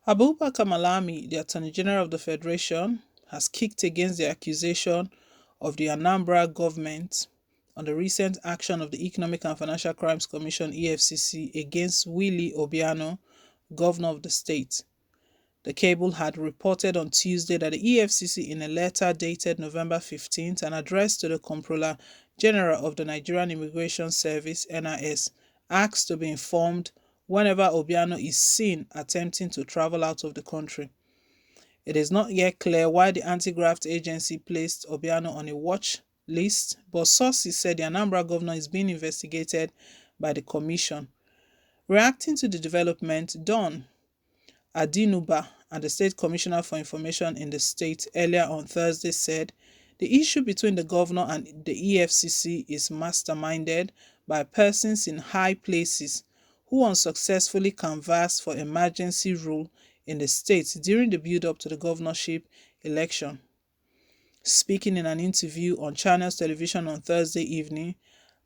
Abubakar Malami, the Attorney General of the Federation, has kicked against the accusation of the Anambra government on the recent action of the Economic and Financial Crimes Commission (EFCC) against Willie Obiano, governor of the state. The cable had reported on Tuesday that the EFCC, in a letter dated November 15th and addressed to the Comptroller General of the Nigerian Immigration Service (NIS), asked to be informed whenever Obiano is seen attempting to travel out of the country. It is not yet clear why the anti-graft agency placed Obiano on a watch list, but sources said the Anambra governor is being investigated by the commission. Reacting to the development, Don Adinuba and the State Commissioner for Information in the state earlier on Thursday said the issue between the governor and the EFCC is masterminded by persons in high places who unsuccessfully canvassed for emergency rule in the state during the build-up to the governorship election. Speaking in an interview on Channels Television on Thursday evening,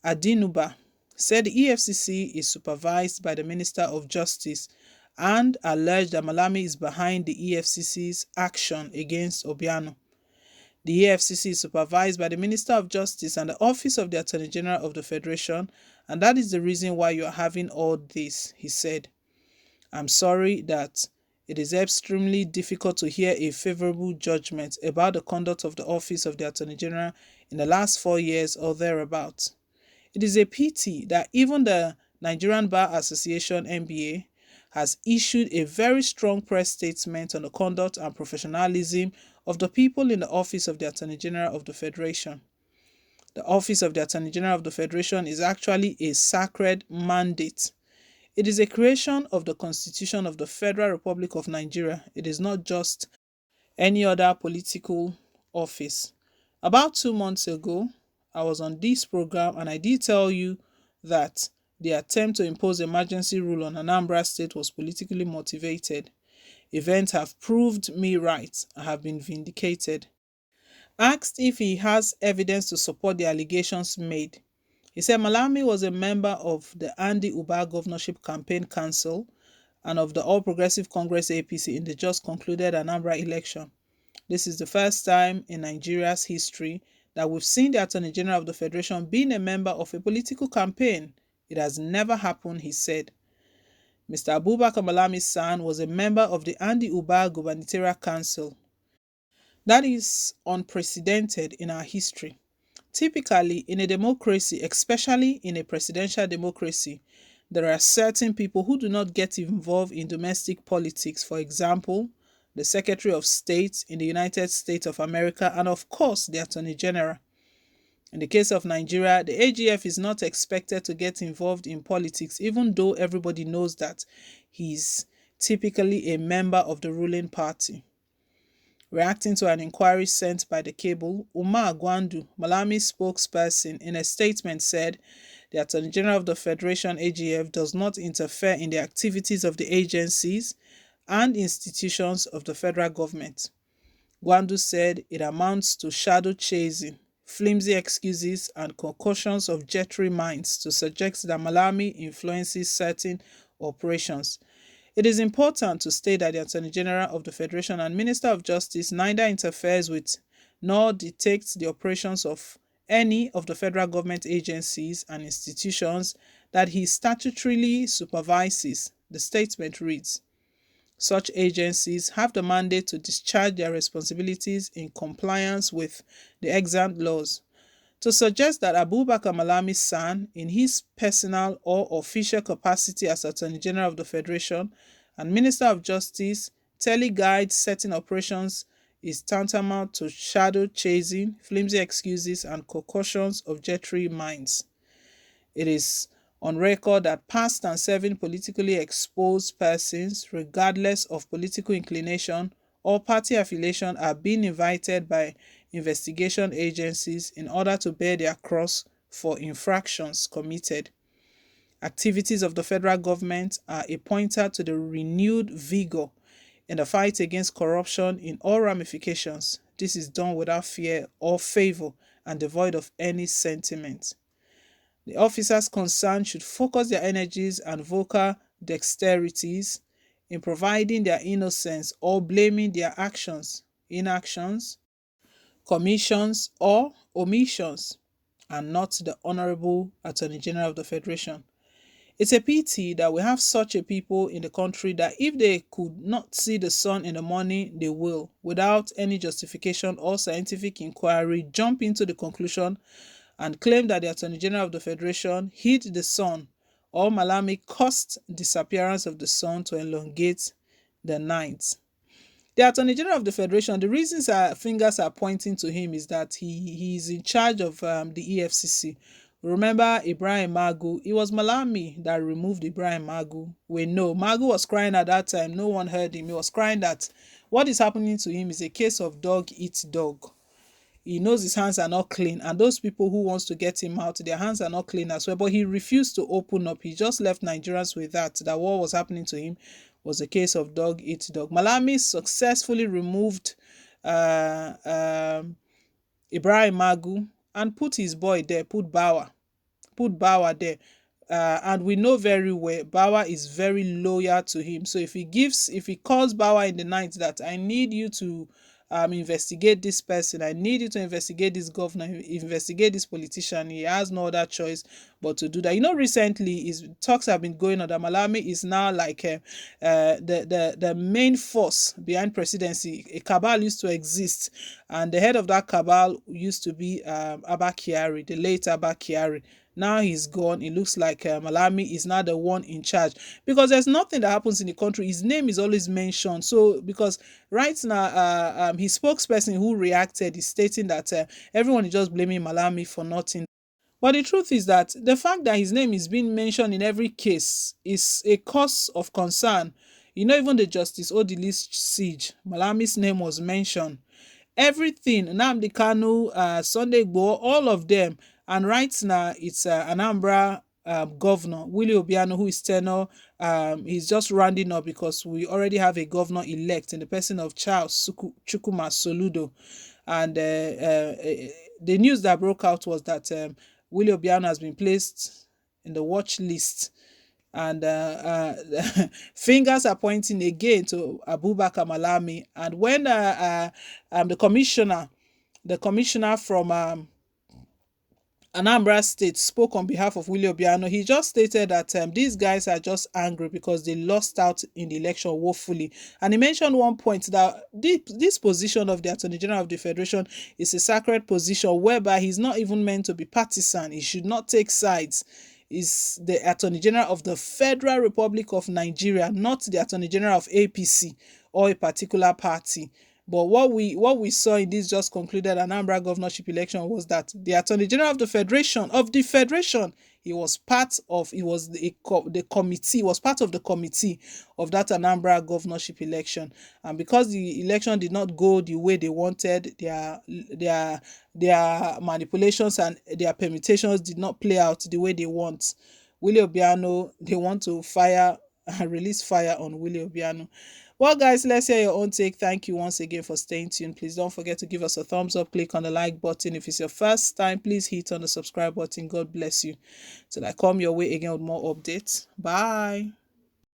Adinuba said the EFCC is supervised by the Minister of Justice and alleged that Malami is behind the EFCC's action against Obiano. The EFCC is supervised by the Minister of Justice and the Office of the Attorney General of the Federation, and that is the reason why you are having all this, he said. I'm sorry that it is extremely difficult to hear a favorable judgment about the conduct of the Office of the Attorney General in the last 4 years or thereabouts. It is a pity that even the Nigerian Bar Association (NBA) has issued a very strong press statement on the conduct and professionalism of the people in the Office of the Attorney General of the Federation. The Office of the Attorney General of the Federation is actually a sacred mandate. It is a creation of the Constitution of the Federal Republic of Nigeria. It is not just any other political office. About 2 months ago, I was on this program and I did tell you that the attempt to impose emergency rule on Anambra State was politically motivated. Events have proved me right. I have been vindicated. Asked if he has evidence to support the allegations made, he said Malami was a member of the Andy Uba Governorship Campaign Council and of the All Progressive Congress (APC) in the just concluded Anambra election. This is the first time in Nigeria's history that we've seen the Attorney General of the Federation being a member of a political campaign. It has never happened, he said. Mr. Abubakar Malami's son was a member of the Andy Uba Gubernatorial Council. That is unprecedented in our history. Typically, in a democracy, especially in a presidential democracy, there are certain people who do not get involved in domestic politics. For example, the Secretary of State in the United States of America, and of course, the Attorney General. In the case of Nigeria, the AGF is not expected to get involved in politics, even though everybody knows that he's typically a member of the ruling party. Reacting to an inquiry sent by the cable, Umar Gwandu, Malami's spokesperson, in a statement said the Attorney General of the Federation (AGF) does not interfere in the activities of the agencies and institutions of the federal government. Gwandu said it amounts to shadow chasing, flimsy excuses, and concoctions of jittery minds to suggest that Malami influences certain operations. It is important to state that the Attorney General of the Federation and Minister of Justice neither interferes with nor dictates the operations of any of the federal government agencies and institutions that he statutorily supervises, the statement reads. Such agencies have the mandate to discharge their responsibilities in compliance with the extant laws. To suggest that Abubakar Malami's son, in his personal or official capacity as Attorney General of the Federation and Minister of Justice, teleguides certain operations is tantamount to shadow chasing, flimsy excuses, and concoctions of jittery minds. It is on record that past and serving politically exposed persons, regardless of political inclination or party affiliation, are being invited by investigation agencies in order to bear their cross for infractions committed. Activities of the federal government are a pointer to the renewed vigor in the fight against corruption in all ramifications. This is done without fear or favor and devoid of any sentiment. The officers concerned should focus their energies and vocal dexterities in providing their innocence or blaming their inactions, commissions, or omissions, and not the Honorable Attorney General of the Federation. It's a pity that we have such a people in the country that if they could not see the sun in the morning, they will, without any justification or scientific inquiry, jump into the conclusion and claim that the Attorney General of the Federation hid the sun or Malami caused disappearance of the sun to elongate the night. The Attorney General of the Federation, the reasons our fingers are pointing to him is that he is in charge of the EFCC. Remember Ibrahim Magu? It was Malami that removed Ibrahim Magu. We know Magu was crying at that time. No one heard him. He was crying that what is happening to him is a case of dog eat dog. He knows his hands are not clean, and those people who wants to get him out, their hands are not clean as well. But he refused to open up. He just left Nigerians with that what was happening to him was a case of dog eat dog. Malami successfully removed uh, um, Ibrahim Magu and put his boy there, put Bauer there. And we know very well Bauer is very loyal to him. So if he calls Bauer in the night that I need you to investigate this person, I need you to investigate this governor, investigate this politician, he has no other choice but to do that. Recently his talks have been going on that Malami is now like the main force behind presidency. A cabal used to exist, and the head of that cabal used to be Abba Kyari, the late Abba Kyari. Now he's gone. It looks like Malami is now the one in charge, because there's nothing that happens in the country, his name is always mentioned. So because right now his spokesperson who reacted is stating that everyone is just blaming Malami for nothing. But the truth is that the fact that his name is being mentioned in every case is a cause of concern. Even the Justice Odili's siege, Malami's name was mentioned. Everything, Nnamdi Kanu, Sunday Igboho, all of them. And right now, it's Anambra governor, Willie Obiano, who is tenor. He's just rounding up because we already have a governor-elect in the person of Charles Chukwuma Soludo. And the news that broke out was that Willie Obiano has been placed in the watch list, and fingers are pointing again to Abubakar Malami. And when the commissioner from Anambra State spoke on behalf of Willie Obiano, he just stated that these guys are just angry because they lost out in the election woefully. And he mentioned one point that this position of the Attorney General of the Federation is a sacred position whereby he's not even meant to be partisan. He should not take sides. Is the Attorney General of the Federal Republic of Nigeria, not the Attorney General of APC or a particular party. But what we saw in this just concluded Anambra governorship election was that the Attorney General of the Federation, he was part of the committee, was part of the committee of that Anambra governorship election. And because the election did not go the way they wanted, their manipulations and their permutations did not play out the way they want. Willie Obiano, they want to release fire on Willie Obiano. Well, guys, let's hear your own take. Thank you once again for staying tuned. Please don't forget to give us a thumbs up. Click on the like button. If it's your first time, please hit on the subscribe button. God bless you. Till I come your way again with more updates. Bye.